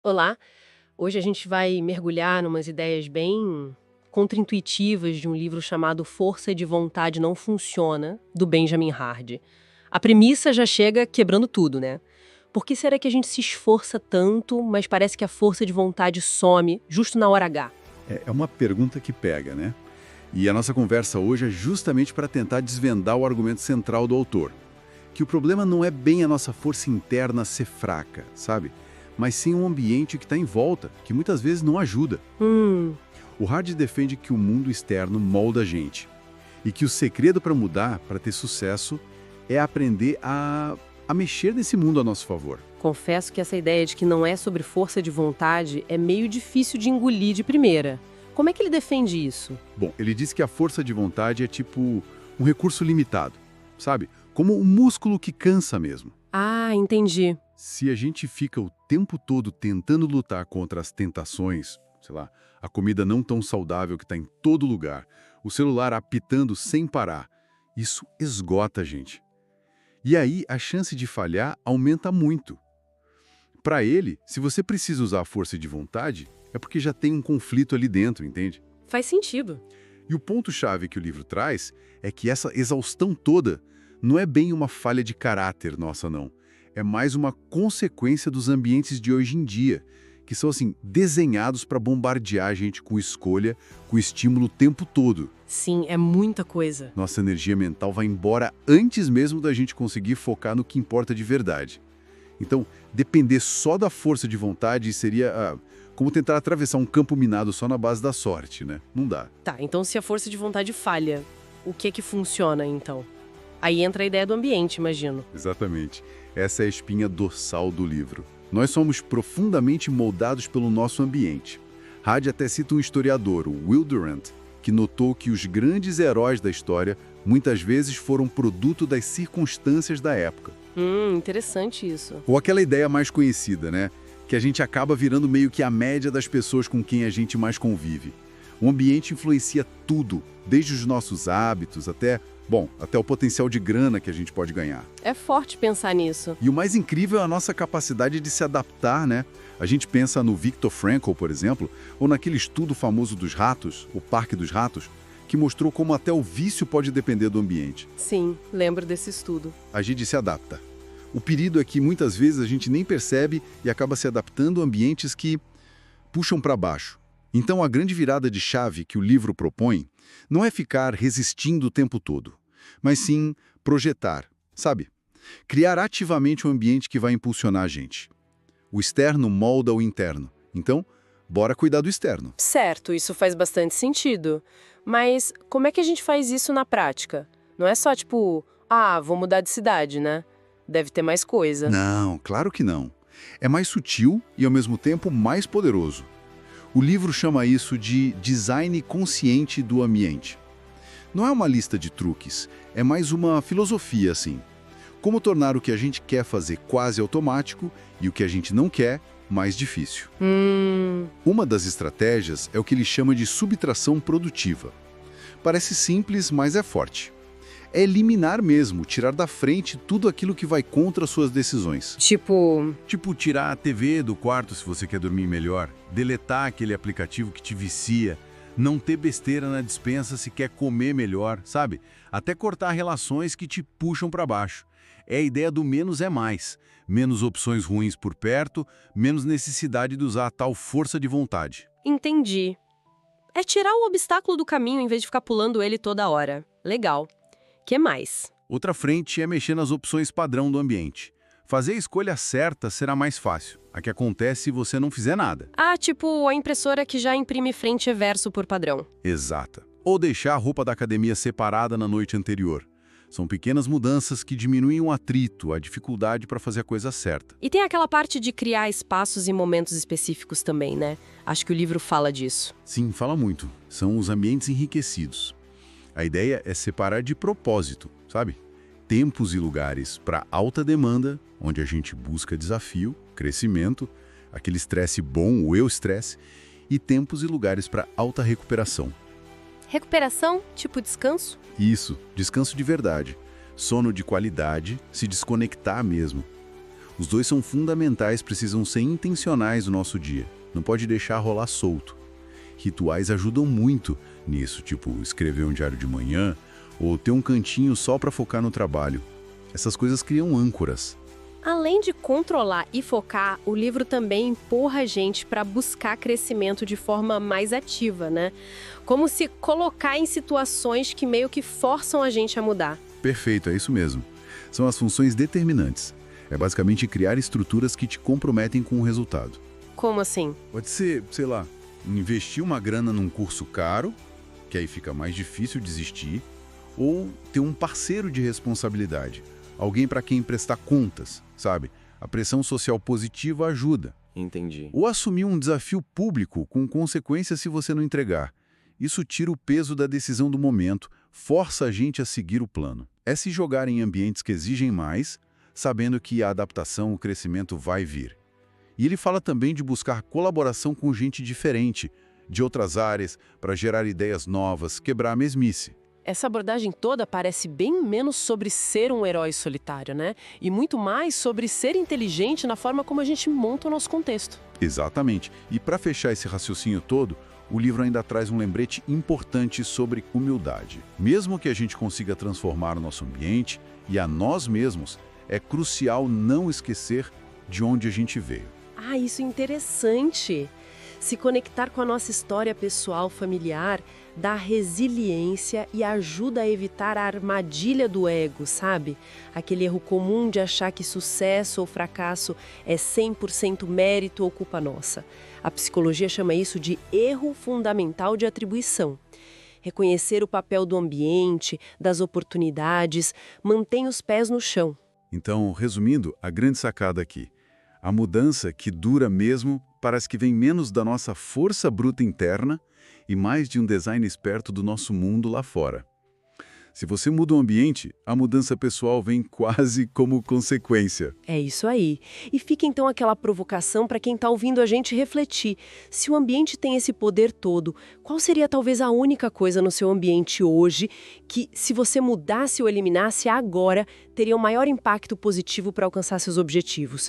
Olá, hoje a gente vai mergulhar numas ideias bem contraintuitivas de um livro chamado Força de Vontade Não Funciona, do Benjamin Hardy. A premissa já chega quebrando tudo, né? Por que será que a gente se esforça tanto, mas parece que a força de vontade some justo na hora H? É uma pergunta que pega, né? E a nossa conversa hoje é justamente para tentar desvendar o argumento central do autor. Que o problema não é bem a nossa força interna ser fraca, sabe? Mas sim um ambiente que está em volta, que muitas vezes não ajuda. Hum, O Hardy defende que o mundo externo molda a gente. E que o segredo para mudar, para ter sucesso, é aprender a mexer nesse mundo a nosso favor. confesso que essa ideia de que não é sobre força de vontade é meio difícil de engolir de primeira. Como é que ele defende isso? Bom, ele diz que a força de vontade é tipo um recurso limitado, sabe? Como um músculo que cansa mesmo. Ah, entendi. Se a gente fica o tempo todo tentando lutar contra as tentações, sei lá, a comida não tão saudável que está em todo lugar, o celular apitando sem parar, isso esgota a gente. E aí a chance de falhar aumenta muito. Para ele, se você precisa usar a força de vontade, é porque já tem um conflito ali dentro, entende? Faz sentido. E o ponto-chave que o livro traz é que essa exaustão toda não é bem uma falha de caráter nossa, não. É mais uma consequência dos ambientes de hoje em dia, que são, assim, desenhados para bombardear a gente com escolha, com estímulo o tempo todo. Sim, é muita coisa. Nossa energia mental vai embora antes mesmo da gente conseguir focar no que importa de verdade. Então, depender só da força de vontade seria como tentar atravessar um campo minado só na base da sorte, né? Não dá. Tá, então se a força de vontade falha, o que é que funciona então? Aí entra a ideia do ambiente, imagino. Exatamente. Essa é a espinha dorsal do livro. Nós somos profundamente moldados pelo nosso ambiente. Hardy até cita um historiador, o Will Durant, que notou que os grandes heróis da história muitas vezes foram produto das circunstâncias da época. Interessante isso. Ou aquela ideia mais conhecida, né? Que a gente acaba virando meio que a média das pessoas com quem a gente mais convive. O ambiente influencia tudo, desde os nossos hábitos até o potencial de grana que a gente pode ganhar. É forte pensar nisso. E o mais incrível é a nossa capacidade de se adaptar, né? A gente pensa no Viktor Frankl, por exemplo, ou naquele estudo famoso dos ratos, o Parque dos Ratos, que mostrou como até o vício pode depender do ambiente. Sim, lembro desse estudo. A gente se adapta. O perigo é que muitas vezes a gente nem percebe e acaba se adaptando a ambientes que puxam para baixo. Então a grande virada de chave que o livro propõe não é ficar resistindo o tempo todo, mas sim projetar, sabe? Criar ativamente um ambiente que vai impulsionar a gente. O externo molda o interno. Então, bora cuidar do externo. Certo, isso faz bastante sentido. Mas como é que a gente faz isso na prática? Não é só tipo, vou mudar de cidade, né? Deve ter mais coisa. Não, claro que não. É mais sutil e ao mesmo tempo mais poderoso. O livro chama isso de design consciente do ambiente. Não é uma lista de truques, é mais uma filosofia assim. Como tornar o que a gente quer fazer quase automático e o que a gente não quer mais difícil. Uma das estratégias é o que ele chama de subtração produtiva. Parece simples, mas é forte. É eliminar mesmo, tirar da frente tudo aquilo que vai contra suas decisões. Tipo, Tirar a TV do quarto se você quer dormir melhor, deletar aquele aplicativo que te vicia, não ter besteira na despensa se quer comer melhor, sabe? Até cortar relações que te puxam para baixo. É a ideia do menos é mais. Menos opções ruins por perto, menos necessidade de usar a tal força de vontade. entendi. É tirar o obstáculo do caminho em vez de ficar pulando ele toda hora. Legal. Que mais? Outra frente é mexer nas opções padrão do ambiente. Fazer a escolha certa será mais fácil. A que acontece se você não fizer nada. Tipo a impressora que já imprime frente e verso por padrão. Exata. Ou deixar a roupa da academia separada na noite anterior. São pequenas mudanças que diminuem o atrito, a dificuldade para fazer a coisa certa. E tem aquela parte de criar espaços e momentos específicos também, né? Acho que o livro fala disso. Sim, fala muito. São os ambientes enriquecidos. A ideia é separar de propósito, sabe? Tempos e lugares para alta demanda, onde a gente busca desafio, crescimento, aquele estresse bom, o eu-estresse, e tempos e lugares para alta recuperação. Recuperação, tipo descanso? Isso, descanso de verdade. Sono de qualidade, se desconectar mesmo. Os dois são fundamentais, precisam ser intencionais no nosso dia. Não pode deixar rolar solto. Rituais ajudam muito nisso, tipo escrever um diário de manhã ou ter um cantinho só para focar no trabalho. Essas coisas criam âncoras. Além de controlar e focar, o livro também empurra a gente para buscar crescimento de forma mais ativa, né? Como se colocar em situações que meio que forçam a gente a mudar. Perfeito, é isso mesmo. São as funções determinantes. É basicamente criar estruturas que te comprometem com o resultado. Como assim? Pode ser, sei lá, investir uma grana num curso caro, que aí fica mais difícil desistir, ou ter um parceiro de responsabilidade, alguém para quem prestar contas, sabe? A pressão social positiva ajuda. Entendi. Ou assumir um desafio público com consequências se você não entregar. Isso tira o peso da decisão do momento, força a gente a seguir o plano. É se jogar em ambientes que exigem mais, sabendo que a adaptação, o crescimento vai vir. E ele fala também de buscar colaboração com gente diferente, de outras áreas, para gerar ideias novas, quebrar a mesmice. Essa abordagem toda parece bem menos sobre ser um herói solitário, né? E muito mais sobre ser inteligente na forma como a gente monta o nosso contexto. Exatamente. E para fechar esse raciocínio todo, o livro ainda traz um lembrete importante sobre humildade. Mesmo que a gente consiga transformar o nosso ambiente e a nós mesmos, é crucial não esquecer de onde a gente veio. Ah, isso é interessante. Se conectar com a nossa história pessoal, familiar, dá resiliência e ajuda a evitar a armadilha do ego, sabe? Aquele erro comum de achar que sucesso ou fracasso é 100% mérito ou culpa nossa. A psicologia chama isso de erro fundamental de atribuição. Reconhecer o papel do ambiente, das oportunidades, mantém os pés no chão. Então, resumindo, a grande sacada aqui. A mudança que dura mesmo parece que vem menos da nossa força bruta interna e mais de um design esperto do nosso mundo lá fora. Se você muda o ambiente, a mudança pessoal vem quase como consequência. É isso aí. E fica então aquela provocação para quem está ouvindo a gente refletir. Se o ambiente tem esse poder todo, qual seria talvez a única coisa no seu ambiente hoje que, se você mudasse ou eliminasse agora, teria o maior impacto positivo para alcançar seus objetivos?